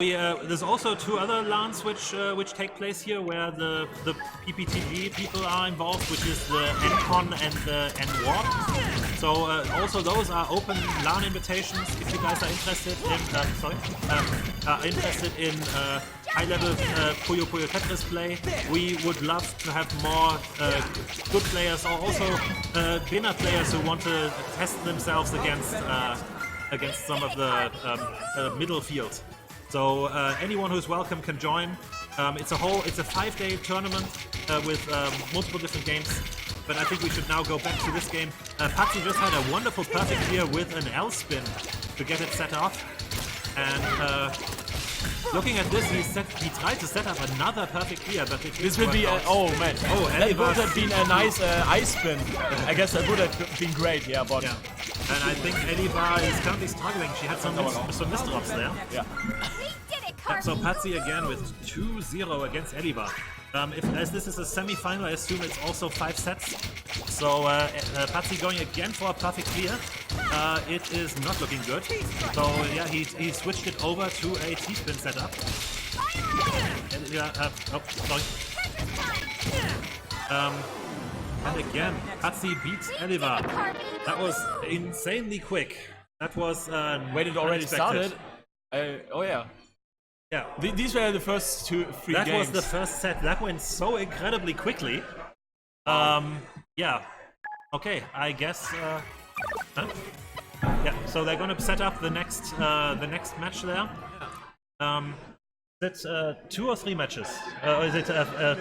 There's also two other LANs which take place here, where the PPTG people are involved, which is the NCon and the NWARP. So also those are open LAN invitations. If you guys are interested in high-level PuyoPuyo Tetris play, we would love to have more good players, or also beginner players who want to test themselves against some of the middle field. So anyone who's welcome can join. It's a 5-day tournament with multiple different games. But I think we should now go back to this game. Patsy just had a wonderful perfect clear with an L spin to get it set off. And looking at this, he tried to set up another perfect clear, but this would be that would have been a nice ice spin. I guess that would have been great, yeah. But and I think Eliva is currently struggling. She had some misdrops there. Yeah. So Patsy again with 2-0 against Eliva. As this is a semi-final, I assume it's also 5 sets. So Patsy going again for a perfect clear. It is not looking good. So yeah, he switched it over to a T-spin setup. And again, Patsy beats Eliva. That was insanely quick. That was wait, it already started. Oh yeah. Yeah. These were the first 3 games. That was the first set. That went so incredibly quickly. Yeah. Okay, I guess. Yeah. So they're gonna set up the next match there. Is it 2 or 3 matches? Or is it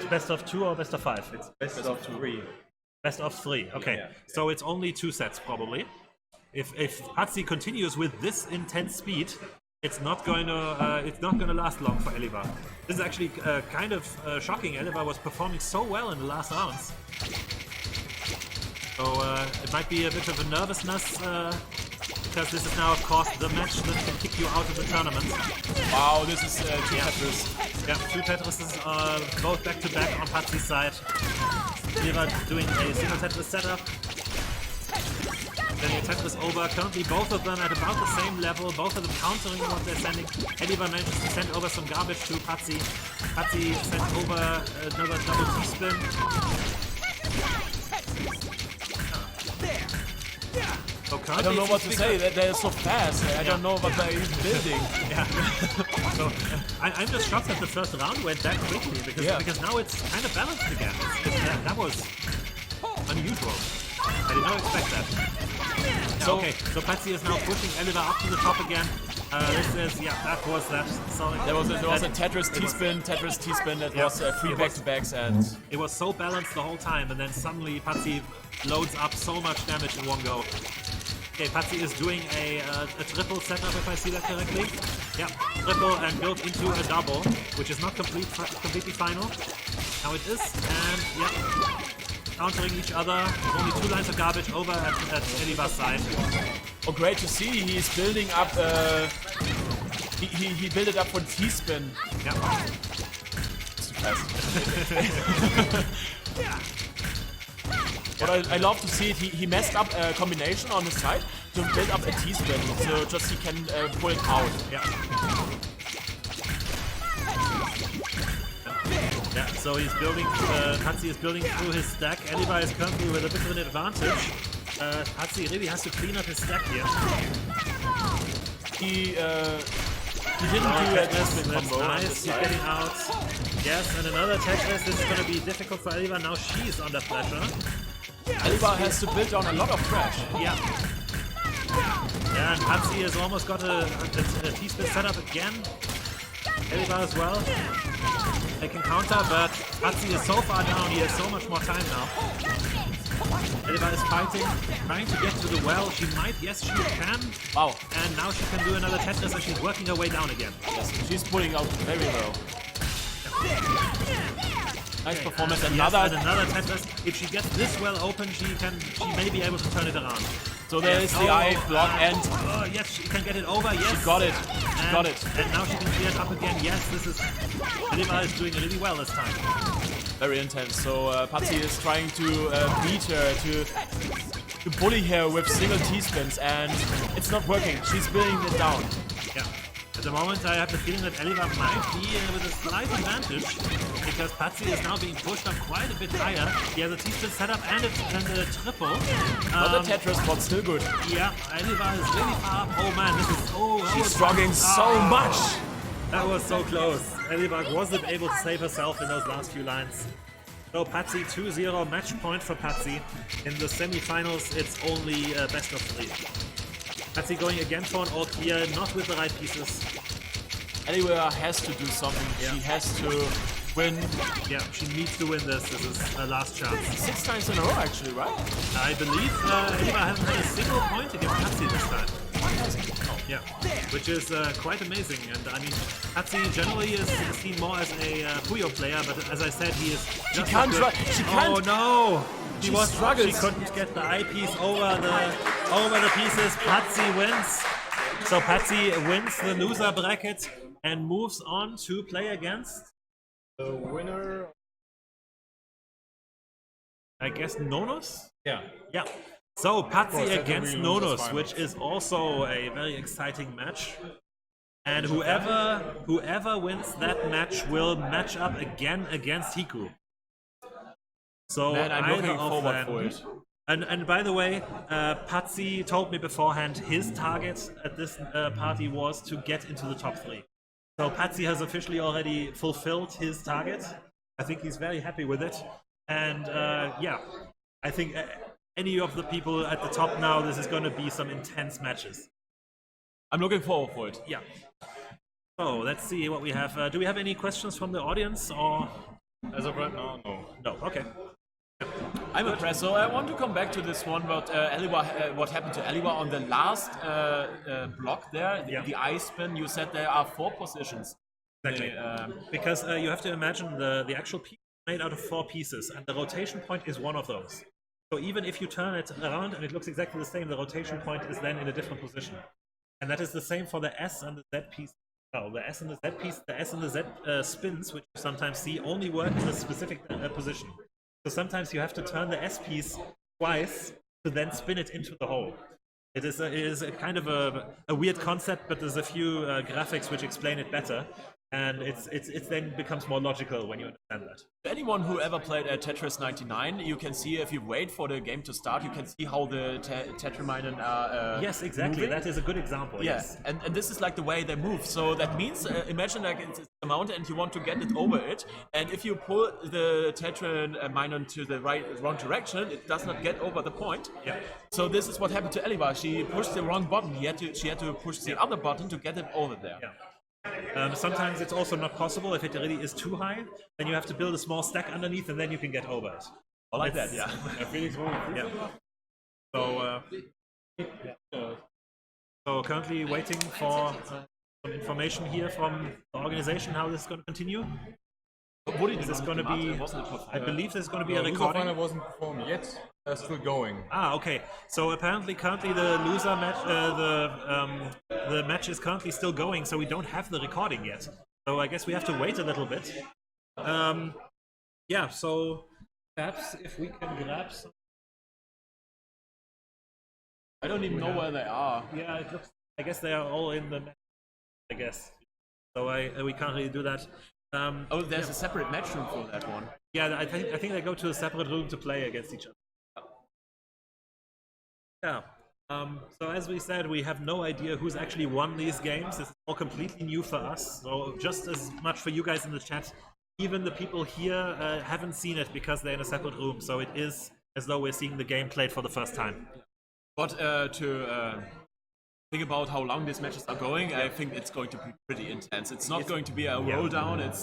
best of 2 or best of 5? It's best of 3. Best of 3. Okay. Yeah. So it's only 2 sets probably. If Patsy continues with this intense speed, it's not going to last long for Eliva. This is actually kind of shocking. Eliva was performing so well in the last rounds. So it might be a bit of a nervousness because this is now, of course, the match that can kick you out of the tournament. Wow, this is 2 Tetris. Yeah, 2 Tetrises both back to back on Patsy's side. Eliva doing a single Tetris setup. Then Tetris over. Currently both of them at about the same level, both of them countering what they're sending. Eliva manages to send over some garbage to Patsy. Patsy sent over another double T-spin. So I don't know what to say, they're so fast. I don't know what they're even building. Yeah. So I'm just shocked that the first round went that quickly, because now it's kind of balanced again. That was unusual. I did not expect that. So, okay, so Patsy is now pushing Eliva up to the top again. This is, that was that. So there was a Tetris T-spin, that was 3 back-to-backs, and it was so balanced the whole time, and then suddenly Patsy loads up so much damage in one go. Okay, Patsy is doing a triple setup, if I see that correctly. Yeah, triple and built into a double, which is not completely final. Now it is, and countering each other. There's only 2 lines of garbage over at Eliva's side. Oh, great to see. He's building up. He built it up for T-spin. Yeah. But I love to see it. He messed up a combination on his side to build up a T-spin, so just he can pull it out. Yeah. Yeah, so he's building, Patsy is building through his stack. Eliva is currently with a bit of an advantage. Patsy really has to clean up his stack here. He didn't do a T-spin combo. Nice, he's getting out. Yes, and another Tetris. This is going to be difficult for Eliva. Now she's under pressure. Eliva has to build on a lot of trash. Yeah. Yeah, and Patsy has almost got a T-spin setup again. Eliva as well. They can counter, but Patsy is so far down, he has so much more time now. Eliva is fighting, trying to get to the well. She might, yes, she can. Wow. And now she can do another Tetris, and she's working her way down again. Yes, she's pulling out very well. Nice performance. And another Tetris. If she gets this well open, she may be able to turn it around. So there is the I block and yes, she can get it over. Yes, she got it. And now she can clear it up again. Yes, this is Eliva is doing really well this time. Very intense. So Patsy is trying to beat her, to bully her with single T-spins, and it's not working. She's building it down. Yeah. At the moment I have the feeling that Eliva might be with a slight advantage because Patsy is now being pushed up quite a bit higher. He has a T-spin setup and a triple. But the Tetris spot still good. Yeah, Eliva is really far up. Oh man, this is She's struggling so much. That was so close. Eliva wasn't able to save herself in those last few lines. So Patsy 2-0 match point for Patsy. In the semi-finals, it's only best of 3. Patsy going again for an all clear, not with the right pieces. Eliva has to do something. Yeah. She has to win. Yeah, she needs to win this. This is her last chance. 6 times in a row, actually, right? I believe Eliva hasn't had a single point against Patsy this time. Yeah, which is quite amazing. And I mean, Patsy generally is seen more as a Puyo player, but as I said, he is just not good. She can't. Oh no! She She couldn't get the eyepiece over the pieces. Patsy wins. So Patsy wins the loser bracket and moves on to play against The winner. I guess Nonos? Yeah. Yeah. So Patsy course, that's against a really losers Nonos, final. which is also a very exciting match. And whoever wins that match will match up again against Hiku. So Man, I'm either looking of forward them- for it. And by the way, Patsy told me beforehand his target at this party was to get into the top 3. So Patsy has officially already fulfilled his target. I think he's very happy with it. And yeah, I think any of the people at the top now, this is going to be some intense matches. I'm looking forward for it. Yeah. So let's see what we have. Do we have any questions from the audience or As of right now, no. no? Okay. I'm impressed. So I want to come back to this one about Eliva, what happened to Eliva on the last block there, Yeah. the ice spin. You said there are 4 positions. Exactly. They, Because you have to imagine the actual piece is made out of 4 pieces, and the rotation point is one of those. So even if you turn it around and it looks exactly the same, the rotation point is then in a different position. And that is the same for the S and the Z piece. No, the S and the Z piece, the S and the Z spins, which you sometimes see, only work in a specific position. So sometimes you have to turn the S piece twice to then spin it into the hole. It is a kind of a weird concept, but there's a few graphics which explain it better. And it then becomes more logical when you understand that. anyone who ever played Tetris 99, you can see if you wait for the game to start, you can see how the Tetriminen are Yes, exactly. moving. That is a good example. Yeah, Yes. and this is like the way they move. So that means, imagine like it's a mountain and you want to get it over it, and if you pull the Tetriminen to the wrong direction, it does not get over the point. Yeah. So this is what happened to Eliva. She pushed the wrong button. She had to push the other button to get it over there. Yeah. Sometimes it's also not possible if it really is too high. Then you have to build a small stack underneath, and then you can get over it. I like that. It's- Yeah. Felix, Yeah. So currently waiting for some information here from the organization how this is going to continue. Is this going to be? I believe this is going to be a the loser final recording. wasn't performed yet. They're still going. Ah, okay. So apparently, currently the loser match, the match is currently still going. So we don't have the recording yet. So I guess we have to wait a little bit. Yeah. So perhaps if we can grab some. I don't even know where they are. Yeah, it looks. I guess they are all in the match. I guess. So we can't really do that. Oh, there's a separate match room for that one. Yeah, I think they go to a separate room to play against each other. Yeah. So as we said, we have no idea who's actually won these games. This is all completely new for us. So just as much for you guys in the chat, even the people here haven't seen it because they're in a separate room. So it is as though we're seeing the game played for the first time. But to think about how long these matches are going, I think it's going to be pretty intense. It's not going to be a roll down. It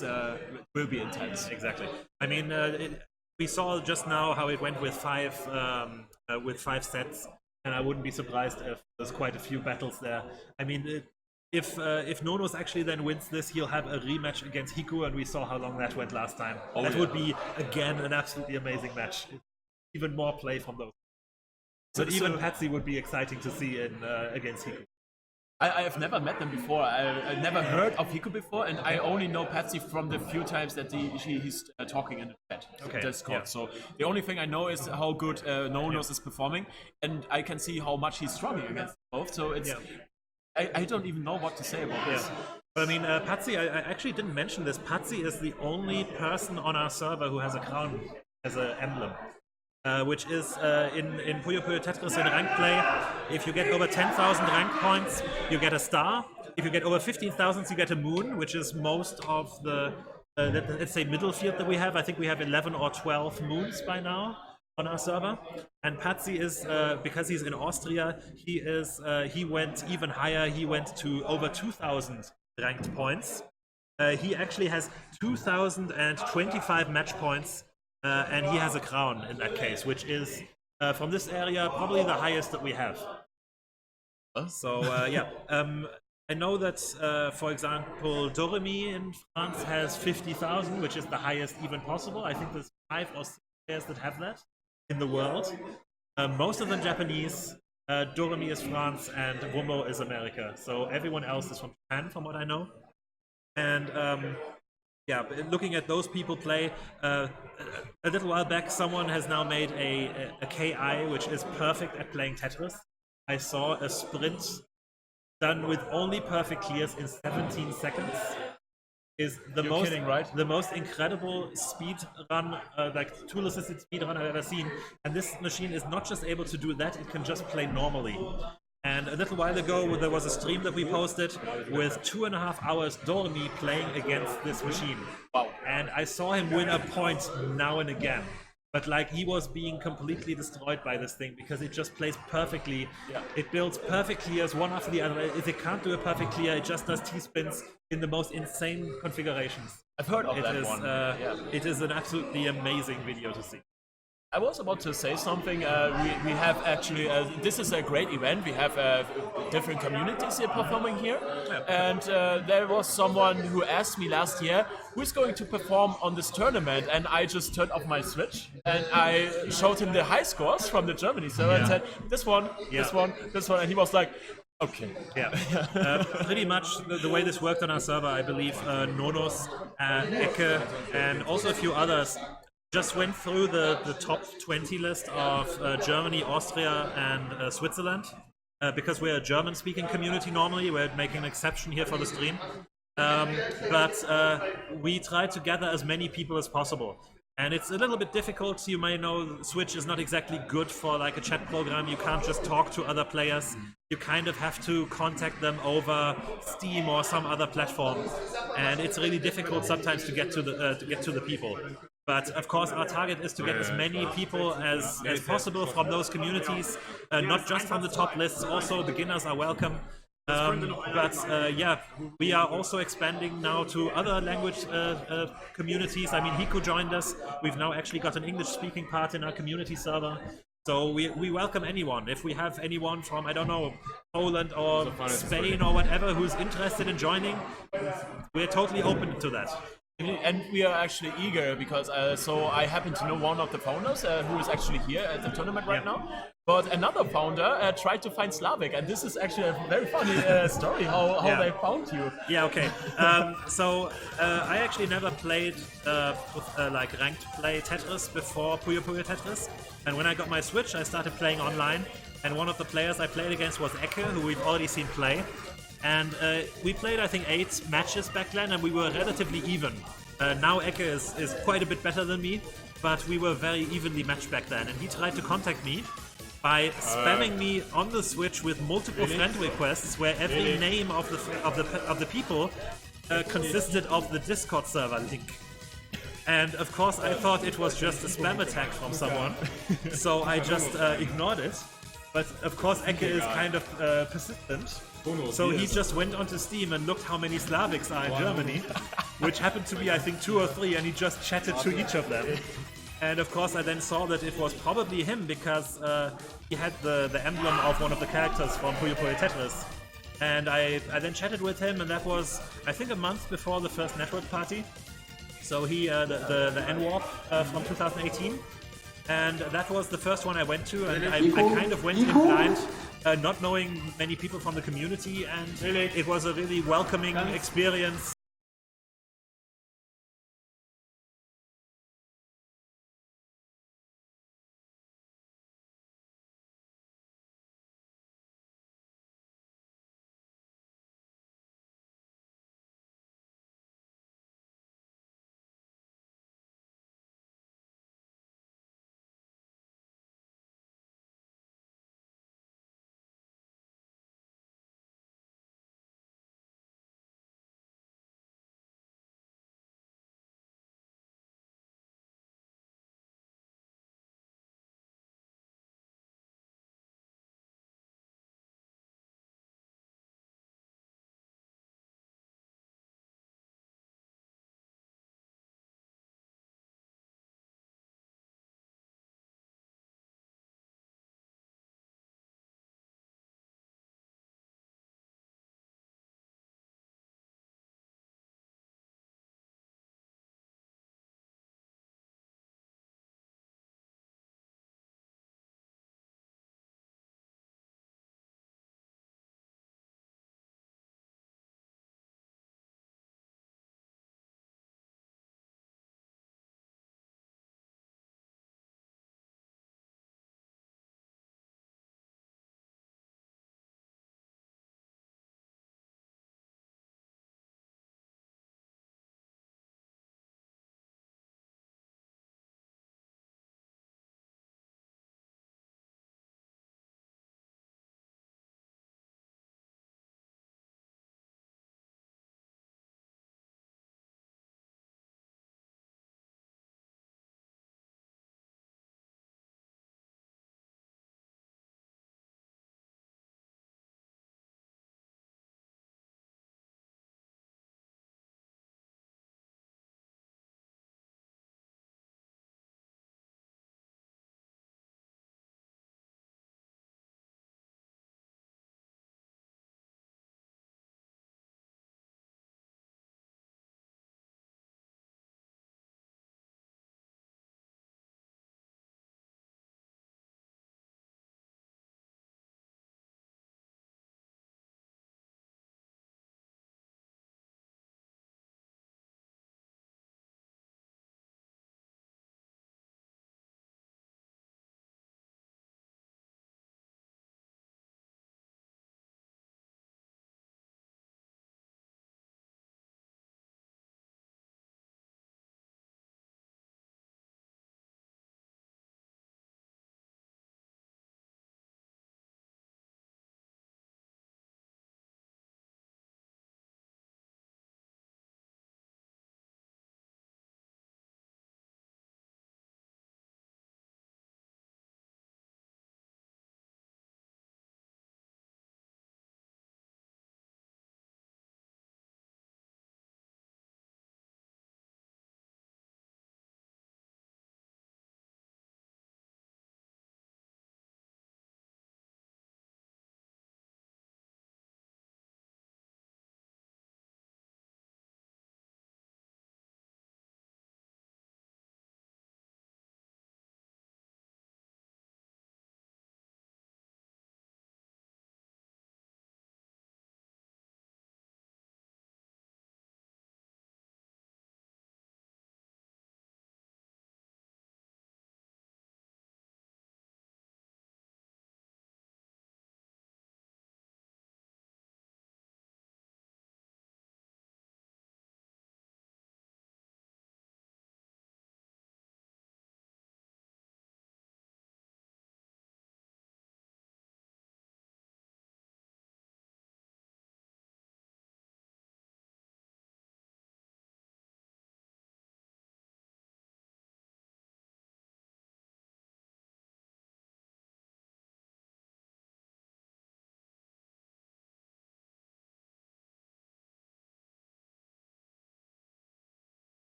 will be intense. Exactly. I mean, we saw just now how it went with five sets, and I wouldn't be surprised if there's quite a few battles there. I mean, if Nonos actually then wins this, he'll have a rematch against Hiku, and we saw how long that went last time. That would be again an absolutely amazing match. Even more play from those. But even Patsy would be exciting to see in against Hiku. I have never met them before. I never heard of Hiku before, and I only know Patsy from the few times that he's talking in the chat. Okay, Discord. yeah. So the only thing I know is how good Nonos is performing, and I can see how much he's struggling against both. So it's I don't even know what to say about this. But I mean, Patsy, I actually didn't mention this. Patsy is the only person on our server who has a crown as an emblem. Which is in PuyoPuyo Tetris in ranked play. If you get over 10,000 rank points, you get a star. If you get over 15,000, you get a moon, which is most of the, let's say, middle field that we have. I think we have 11 or 12 moons by now on our server. And Patsy is, because he's in Austria, he went even higher. He went to over 2,000 ranked points. He actually has 2,025 match points. And he has a crown in that case, which is, from this area, probably the highest that we have. So, yeah. I know that, for example, Doremi in France has 50,000, which is the highest even possible. I think there's 5 or 6 players that have that in the world. Most of them Japanese, Doremi is France, and Womo is America. So everyone else is from Japan, from what I know. And yeah, looking at those people play, a little while back someone has now made a KI which is perfect at playing Tetris. I saw a sprint done with only perfect clears in 17 seconds. Is the the most incredible speed run, like tool-assisted speed run I've ever seen. And this machine is not just able to do that; it can just play normally. And a little while ago, there was a stream that we posted with 2.5 hours Doremi playing against this machine. Wow. And I saw him win a point now and again. But like, he was being completely destroyed by this thing because it just plays perfectly. Yeah. It builds perfect clears one after the other. If it can't do a perfect clear, it just does T-spins in the most insane configurations. I've heard of that one. It is an absolutely amazing video to see. I was about to say something. We have actually, this is a great event. We have different communities here performing here. And there was someone who asked me last year, who's going to perform on this tournament? And I just turned off my Switch and I showed him the high scores from the Germany server and said, this one, this one, this one. And he was like, okay. Yeah. Pretty much the way this worked on our server, I believe Nonos, Ecke, and also a few others just went through the top 20 list of Germany, Austria, and Switzerland. Because we're a German-speaking community normally, we're making an exception here for the stream. But we try to gather as many people as possible. And it's a little bit difficult. You may know Switch is not exactly good for like a chat program. You can't just talk to other players. You kind of have to contact them over Steam or some other platform. And it's really difficult sometimes to get to the people. But of course, our target is to get as many people as possible from those communities, not just from the top lists. Also, beginners are welcome. Yeah, we are also expanding now to other language communities. I mean, Hiku joined us. We've now actually got an English-speaking part in our community server. So we welcome anyone. If we have anyone from, I don't know, Poland or Spain or whatever who's interested in joining, we're totally open to that. And we are actually eager because so I happen to know one of the founders who is actually here at the tournament right now. But another founder tried to find Slavic, and this is actually a very funny story how they found you. Yeah, okay. So I actually never played like ranked play Tetris before PuyoPuyo Tetris. And when I got my Switch, I started playing online. And one of the players I played against was Ecke, who we've already seen play. And we played, I think, 8 matches back then, and we were relatively even. Now Ecke is quite a bit better than me, but we were very evenly matched back then. And he tried to contact me by spamming me on the Switch with multiple friend requests, where every name of the people consisted of the Discord server link. And of course, I thought it was just a spam attack from someone, so I just ignored it. But of course, Ecke is kind of persistent. So he just went onto Steam and looked how many Slavics are in Germany, which happened to be, I think, 2 or 3, and he just chatted to each of them. And of course I then saw that it was probably him because he had the emblem of one of the characters from PuyoPuyo Tetris. And I then chatted with him, and that was, I think, a month before the first network party. So he, the N-Warp from 2018. And that was the first one I went to, and I kind of went in blind, not knowing many people from the community, and it was a really welcoming experience.